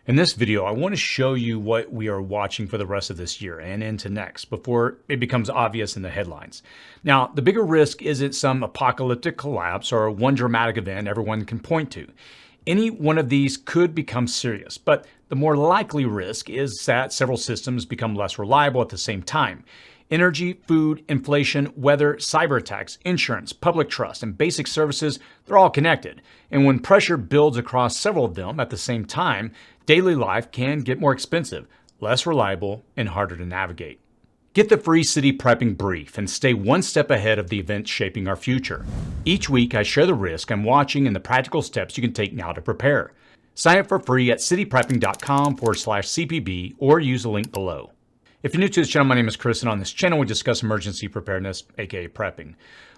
In this video, I want to show you what we are watching for the rest of this year and into next before it becomes obvious in the headlines. Now, the bigger risk isn't some apocalyptic collapse or one dramatic event everyone can point to. Any one of these could become serious, but the more likely risk is that several systems become less reliable at the same time. Energy, food, inflation, weather, cyber attacks, insurance, public trust, and basic services, they're all connected. And when pressure builds across several of them at the same time, daily life can get more expensive, less reliable, and harder to navigate. Get the free city prepping brief and stay one step ahead of the events shaping our future. Each week, I share the risk I'm watching and the practical steps you can take now to prepare. Sign up for free at cityprepping.com/CPB or use the link below. If you're new to this channel, my name is Chris, and on this channel we discuss emergency preparedness, aka prepping.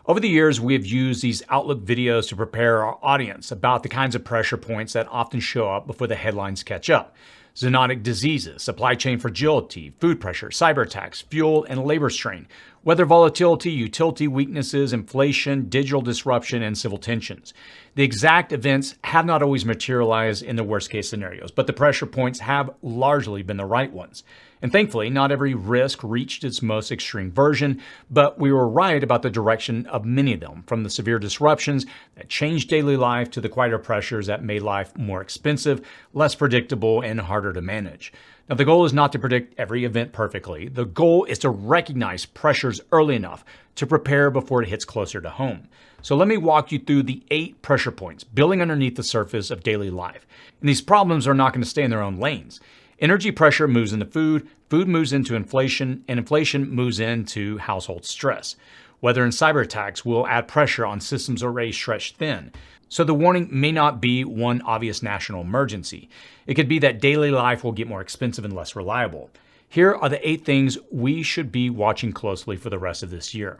Over the years, we have used these Outlook videos to prepare our audience about the kinds of pressure points that often show up before the headlines catch up. Zoonotic diseases, supply chain fragility, food pressure, cyber attacks, fuel and labor strain, weather volatility, utility weaknesses, inflation, digital disruption, and civil tensions. The exact events have not always materialized in the worst case scenarios, but the pressure points have largely been the right ones. And thankfully, not every risk reached its most extreme version, but we were right about the direction of many of them, from the severe disruptions that changed daily life to the quieter pressures that made life more expensive, less predictable, and harder to manage. Now, the goal is not to predict every event perfectly. The goal is to recognize pressures early enough to prepare before it hits closer to home. So let me walk you through the 8 pressure points building underneath the surface of daily life. And these problems are not going to stay in their own lanes. Energy pressure moves into food, food moves into inflation, and inflation moves into household stress. Weather and cyber attacks will add pressure on systems already stretched thin. So the warning may not be one obvious national emergency. It could be that daily life will get more expensive and less reliable. Here are the 8 things we should be watching closely for the rest of this year.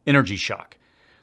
Energy shock.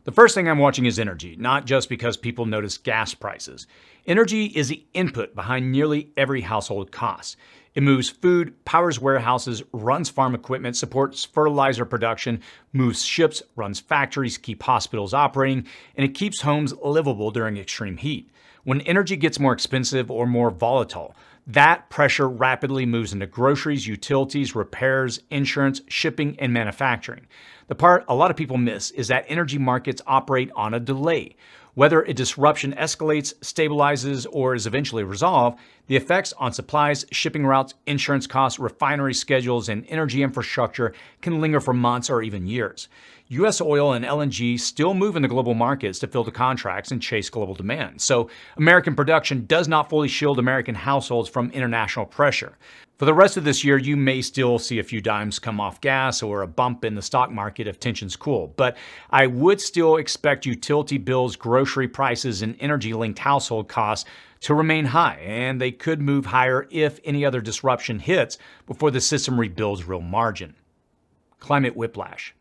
The first thing I'm watching is energy, not just because people notice gas prices. Energy is the input behind nearly every household cost. It moves food, powers warehouses, runs farm equipment, supports fertilizer production, moves ships, runs factories, keeps hospitals operating, and it keeps homes livable during extreme heat. When energy gets more expensive or more volatile, that pressure rapidly moves into groceries, utilities, repairs, insurance, shipping, and manufacturing. The part a lot of people miss is that energy markets operate on a delay. Whether a disruption escalates, stabilizes, or is eventually resolved, the effects on supplies, shipping routes, insurance costs, refinery schedules, and energy infrastructure can linger for months or even years. U.S. oil and LNG still move in the global markets to fill the contracts and chase global demand. So American production does not fully shield American households from international pressure. For the rest of this year, you may still see a few dimes come off gas or a bump in the stock market if tensions cool. But I would still expect utility bills, grocery prices, and energy-linked household costs to remain high, and they could move higher if any other disruption hits before the system rebuilds real margin. Climate whiplash.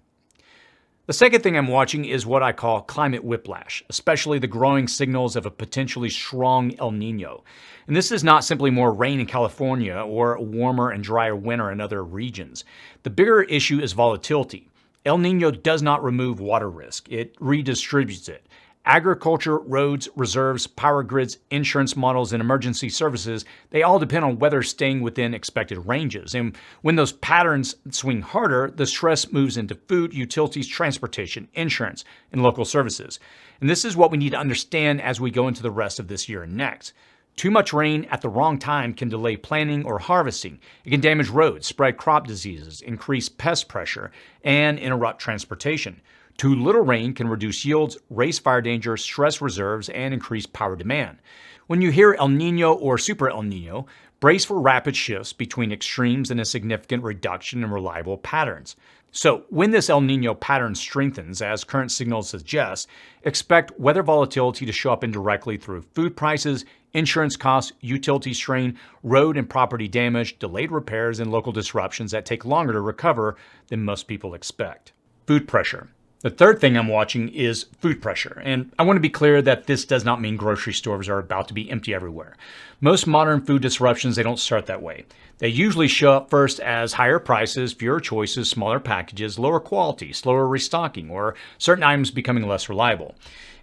The second thing I'm watching is what I call climate whiplash, especially the growing signals of a potentially strong El Niño. And this is not simply more rain in California or a warmer and drier winter in other regions. The bigger issue is volatility. El Niño does not remove water risk, it redistributes it. Agriculture, roads, reserves, power grids, insurance models, and emergency services, they all depend on weather staying within expected ranges. And when those patterns swing harder, the stress moves into food, utilities, transportation, insurance, and local services. And this is what we need to understand as we go into the rest of this year and next. Too much rain at the wrong time can delay planting or harvesting. It can damage roads, spread crop diseases, increase pest pressure, and interrupt transportation. Too little rain can reduce yields, raise fire danger, stress reserves, and increase power demand. When you hear El Niño or Super El Niño, brace for rapid shifts between extremes and a significant reduction in reliable patterns. So when this El Niño pattern strengthens, as current signals suggest, expect weather volatility to show up indirectly through food prices, insurance costs, utility strain, road and property damage, delayed repairs, and local disruptions that take longer to recover than most people expect. Food pressure. The third thing I'm watching is food pressure, and I want to be clear that this does not mean grocery stores are about to be empty everywhere. Most modern food disruptions, they don't start that way. They usually show up first as higher prices, fewer choices, smaller packages, lower quality, slower restocking, or certain items becoming less reliable.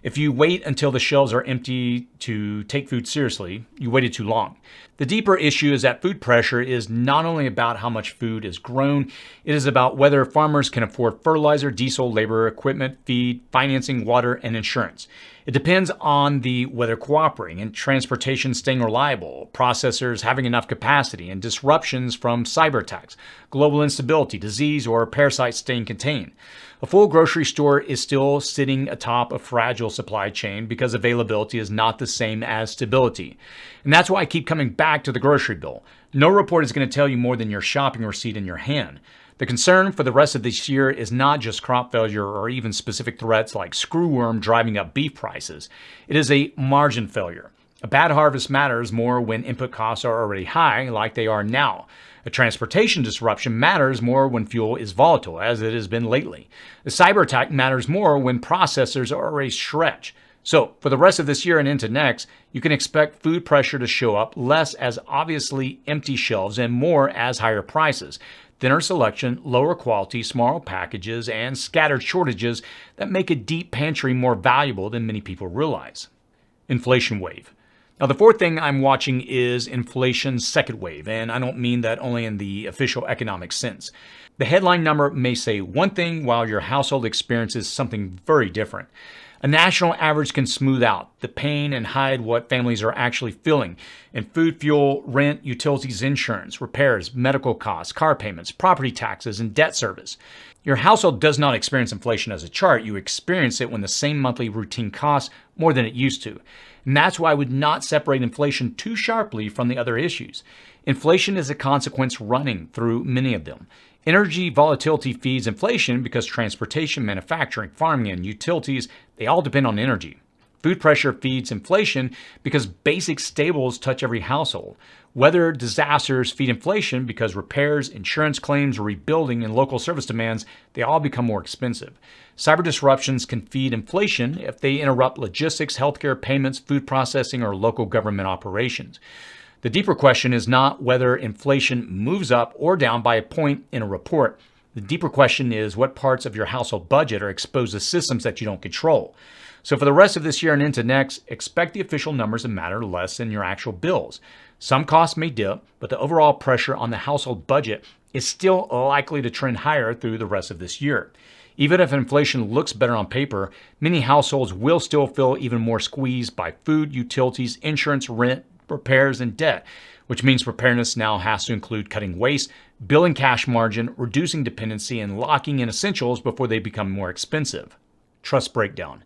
If you wait until the shelves are empty to take food seriously, you waited too long. The deeper issue is that food pressure is not only about how much food is grown, it is about whether farmers can afford fertilizer, diesel, labor, equipment, feed, financing, water, and insurance. It depends on the weather cooperating and transportation staying reliable, processors having enough capacity, and disruptions from cyber attacks, global instability, disease, or parasites staying contained. A full grocery store is still sitting atop a fragile supply chain because availability is not the same as stability. And that's why I keep coming back to the grocery bill. No report is going to tell you more than your shopping receipt in your hand. The concern for the rest of this year is not just crop failure or even specific threats like screwworm driving up beef prices. It is a margin failure. A bad harvest matters more when input costs are already high, like they are now. A transportation disruption matters more when fuel is volatile, as it has been lately. A cyber attack matters more when processors are already stretched. So, for the rest of this year and into next, you can expect food pressure to show up less as obviously empty shelves and more as higher prices, thinner selection, lower quality, smaller packages, and scattered shortages that make a deep pantry more valuable than many people realize. Inflation wave. Now, the fourth thing I'm watching is inflation's second wave, and I don't mean that only in the official economic sense. The headline number may say one thing while your household experiences something very different. A national average can smooth out the pain and hide what families are actually feeling in food, fuel, rent, utilities, insurance, repairs, medical costs, car payments, property taxes, and debt service. Your household does not experience inflation as a chart. You experience it when the same monthly routine costs more than it used to. And that's why I would not separate inflation too sharply from the other issues. Inflation is a consequence running through many of them. Energy volatility feeds inflation because transportation, manufacturing, farming, and utilities, they all depend on energy. Food pressure feeds inflation because basic staples touch every household. Weather disasters feed inflation because repairs, insurance claims, rebuilding, and local service demands, they all become more expensive. Cyber disruptions can feed inflation if they interrupt logistics, healthcare, payments, food processing, or local government operations. The deeper question is not whether inflation moves up or down by a point in a report. The deeper question is what parts of your household budget are exposed to systems that you don't control. So for the rest of this year and into next, expect the official numbers to matter less than your actual bills. Some costs may dip, but the overall pressure on the household budget is still likely to trend higher through the rest of this year. Even if inflation looks better on paper, many households will still feel even more squeezed by food, utilities, insurance, rent, repairs, and debt, which means preparedness now has to include cutting waste, building cash margin, reducing dependency, and locking in essentials before they become more expensive. Trust breakdown.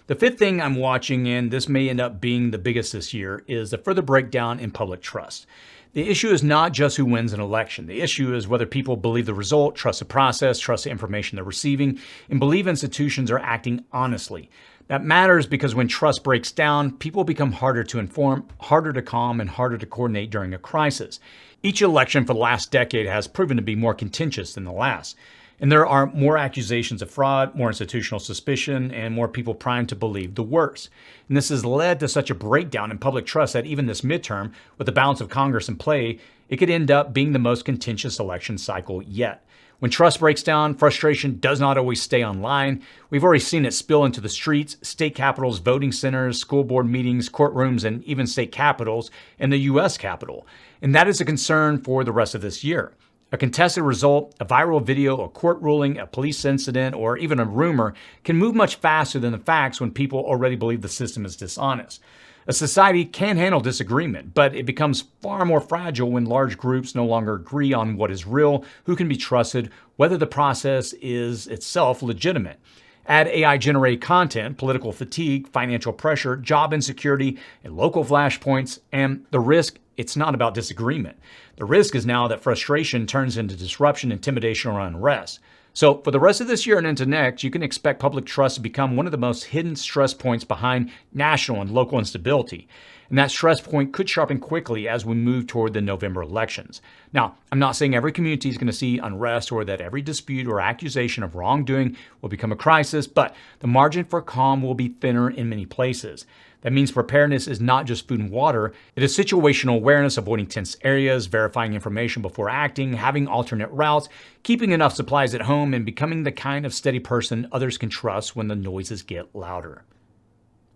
The fifth thing I'm watching, and this may end up being the biggest this year, is the further breakdown in public trust. The issue is not just who wins an election. The issue is whether people believe the result, trust the process, trust the information they're receiving, and believe institutions are acting honestly. That matters because when trust breaks down, people become harder to inform, harder to calm, and harder to coordinate during a crisis. Each election for the last decade has proven to be more contentious than the last. And there are more accusations of fraud, more institutional suspicion, and more people primed to believe the worst. And this has led to such a breakdown in public trust that even this midterm, with the balance of Congress in play, it could end up being the most contentious election cycle yet. When trust breaks down, frustration does not always stay online. We've already seen it spill into the streets, state capitals, voting centers, school board meetings, courtrooms, and even state capitals, and the U.S. Capitol. And that is a concern for the rest of this year. A contested result, a viral video, a court ruling, a police incident, or even a rumor can move much faster than the facts when people already believe the system is dishonest. A society can handle disagreement, but it becomes far more fragile when large groups no longer agree on what is real, who can be trusted, whether the process is itself legitimate. Add AI-generated content, political fatigue, financial pressure, job insecurity, and local flashpoints, and the risk, it's not about disagreement. The risk is now that frustration turns into disruption, intimidation, or unrest. So for the rest of this year and into next, you can expect public trust to become one of the most hidden stress points behind national and local instability. And that stress point could sharpen quickly as we move toward the November elections. Now, I'm not saying every community is going to see unrest or that every dispute or accusation of wrongdoing will become a crisis, but the margin for calm will be thinner in many places. That means preparedness is not just food and water. It is situational awareness, avoiding tense areas, verifying information before acting, having alternate routes, keeping enough supplies at home, and becoming the kind of steady person others can trust when the noises get louder.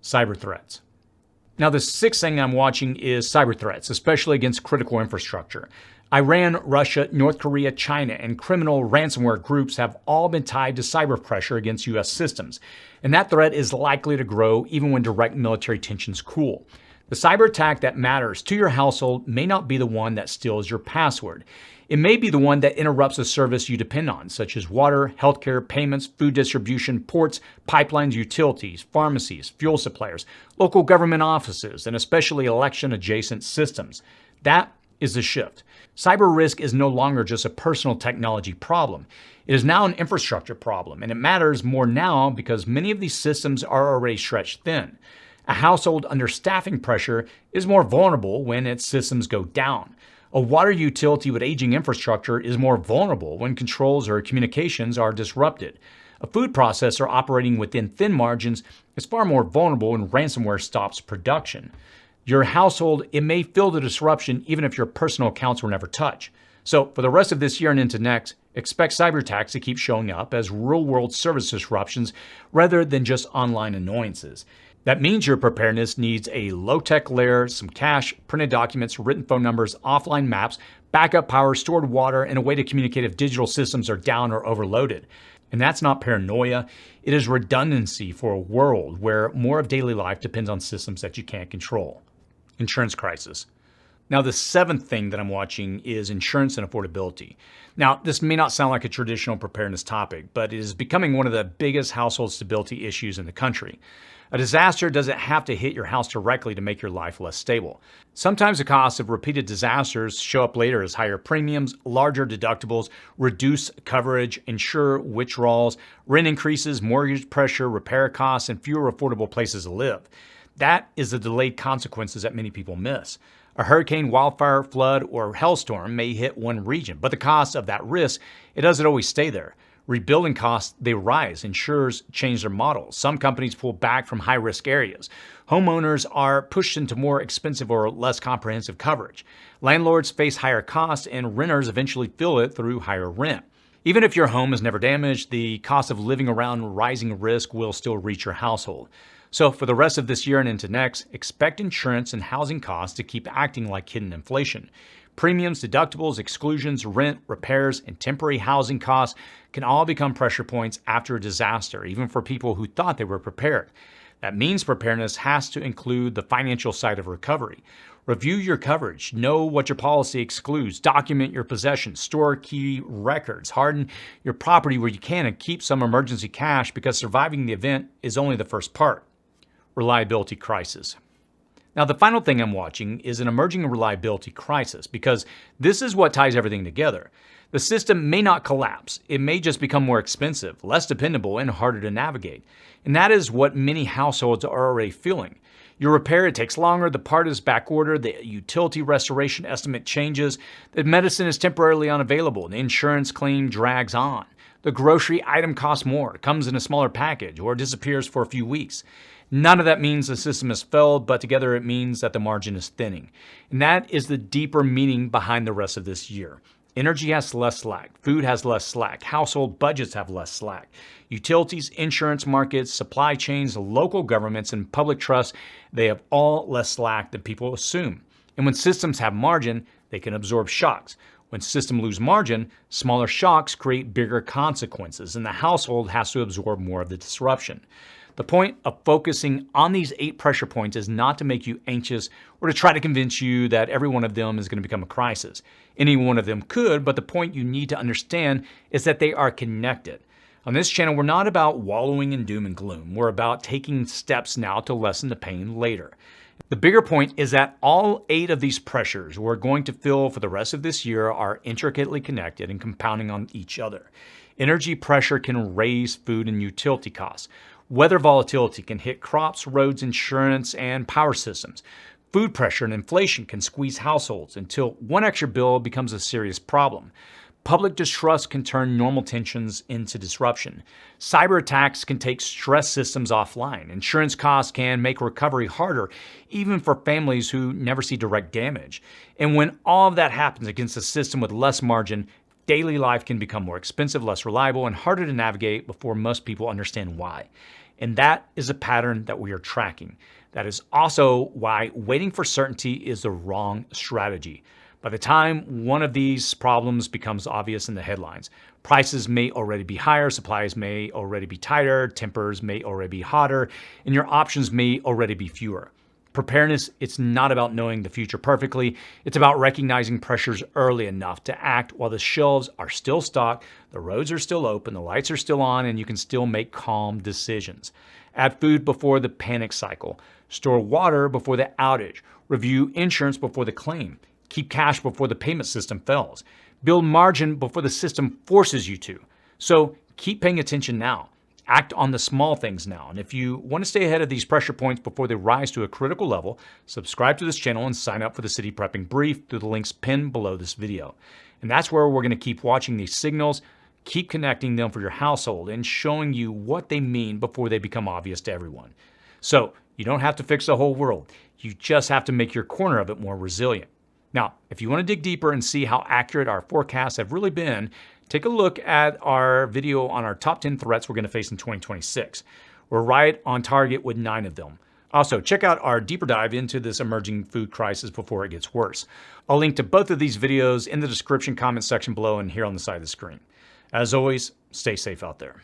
Cyber threats. Now, the sixth thing I'm watching is cyber threats, especially against critical infrastructure. Iran, Russia, North Korea, China, and criminal ransomware groups have all been tied to cyber pressure against U.S. systems, and that threat is likely to grow even when direct military tensions cool. The cyber attack that matters to your household may not be the one that steals your password. It may be the one that interrupts a service you depend on, such as water, healthcare, payments, food distribution, ports, pipelines, utilities, pharmacies, fuel suppliers, local government offices, and especially election-adjacent systems. That is the shift. Cyber risk is no longer just a personal technology problem. It is now an infrastructure problem, and it matters more now because many of these systems are already stretched thin. A household under staffing pressure is more vulnerable when its systems go down. A water utility with aging infrastructure is more vulnerable when controls or communications are disrupted. A food processor operating within thin margins is far more vulnerable when ransomware stops production. Your household, it may feel the disruption even if your personal accounts were never touched. So for the rest of this year and into next, expect cyber attacks to keep showing up as real-world service disruptions rather than just online annoyances. That means your preparedness needs a low-tech layer, some cash, printed documents, written phone numbers, offline maps, backup power, stored water, and a way to communicate if digital systems are down or overloaded. And that's not paranoia. It is redundancy for a world where more of daily life depends on systems that you can't control. Insurance crisis. Now, the seventh thing that I'm watching is insurance and affordability. Now, this may not sound like a traditional preparedness topic, but it is becoming one of the biggest household stability issues in the country. A disaster doesn't have to hit your house directly to make your life less stable. Sometimes the costs of repeated disasters show up later as higher premiums, larger deductibles, reduced coverage, insurer withdrawals, rent increases, mortgage pressure, repair costs, and fewer affordable places to live. That is the delayed consequences that many people miss. A hurricane, wildfire, flood, or hailstorm may hit one region, but the cost of that risk, it doesn't always stay there. Rebuilding costs, they rise. Insurers change their models. Some companies pull back from high-risk areas. Homeowners are pushed into more expensive or less comprehensive coverage. Landlords face higher costs, and renters eventually feel it through higher rent. Even if your home is never damaged, the cost of living around rising risk will still reach your household. So for the rest of this year and into next, expect insurance and housing costs to keep acting like hidden inflation. Premiums, deductibles, exclusions, rent, repairs, and temporary housing costs can all become pressure points after a disaster, even for people who thought they were prepared. That means preparedness has to include the financial side of recovery. Review your coverage, know what your policy excludes, document your possessions, store key records, harden your property where you can, and keep some emergency cash because surviving the event is only the first part. Reliability crisis. Now, the final thing I'm watching is an emerging reliability crisis because this is what ties everything together. The system may not collapse. It may just become more expensive, less dependable, and harder to navigate. And that is what many households are already feeling. Your repair, it takes longer, the part is backordered, the utility restoration estimate changes, the medicine is temporarily unavailable, the insurance claim drags on. The grocery item costs more, comes in a smaller package, or disappears for a few weeks. None of that means the system has failed, but together it means that the margin is thinning. And that is the deeper meaning behind the rest of this year. Energy has less slack, food has less slack, household budgets have less slack. Utilities, insurance markets, supply chains, local governments, and public trust, they have all less slack than people assume. And when systems have margin, they can absorb shocks. When systems lose margin, smaller shocks create bigger consequences, and the household has to absorb more of the disruption. The point of focusing on these 8 pressure points is not to make you anxious or to try to convince you that every one of them is going to become a crisis. Any one of them could, but the point you need to understand is that they are connected. On this channel, we're not about wallowing in doom and gloom. We're about taking steps now to lessen the pain later. The bigger point is that all 8 of these pressures we're going to feel for the rest of this year are intricately connected and compounding on each other. Energy pressure can raise food and utility costs. Weather volatility can hit crops, roads, insurance, and power systems. Food pressure and inflation can squeeze households until one extra bill becomes a serious problem. Public distrust can turn normal tensions into disruption. Cyber attacks can take stress systems offline. Insurance costs can make recovery harder, even for families who never see direct damage. And when all of that happens against a system with less margin, daily life can become more expensive, less reliable, and harder to navigate before most people understand why. And that is a pattern that we are tracking. That is also why waiting for certainty is the wrong strategy. By the time one of these problems becomes obvious in the headlines, prices may already be higher, supplies may already be tighter, tempers may already be hotter, and your options may already be fewer. Preparedness, it's not about knowing the future perfectly. It's about recognizing pressures early enough to act while the shelves are still stocked, the roads are still open, the lights are still on, and you can still make calm decisions. Add food before the panic cycle. Store water before the outage. Review insurance before the claim. Keep cash before the payment system fails. Build margin before the system forces you to. So keep paying attention now. Act on the small things now. And if you want to stay ahead of these pressure points before they rise to a critical level, subscribe to this channel and sign up for the City Prepping Brief through the links pinned below this video. And that's where we're going to keep watching these signals, keep connecting them for your household, and showing you what they mean before they become obvious to everyone. So you don't have to fix the whole world. You just have to make your corner of it more resilient. Now, if you want to dig deeper and see how accurate our forecasts have really been, take a look at our video on our top 10 threats we're going to face in 2026. We're right on target with 9 of them. Also, check out our deeper dive into this emerging food crisis before it gets worse. I'll link to both of these videos in the description comment section below and here on the side of the screen. As always, stay safe out there.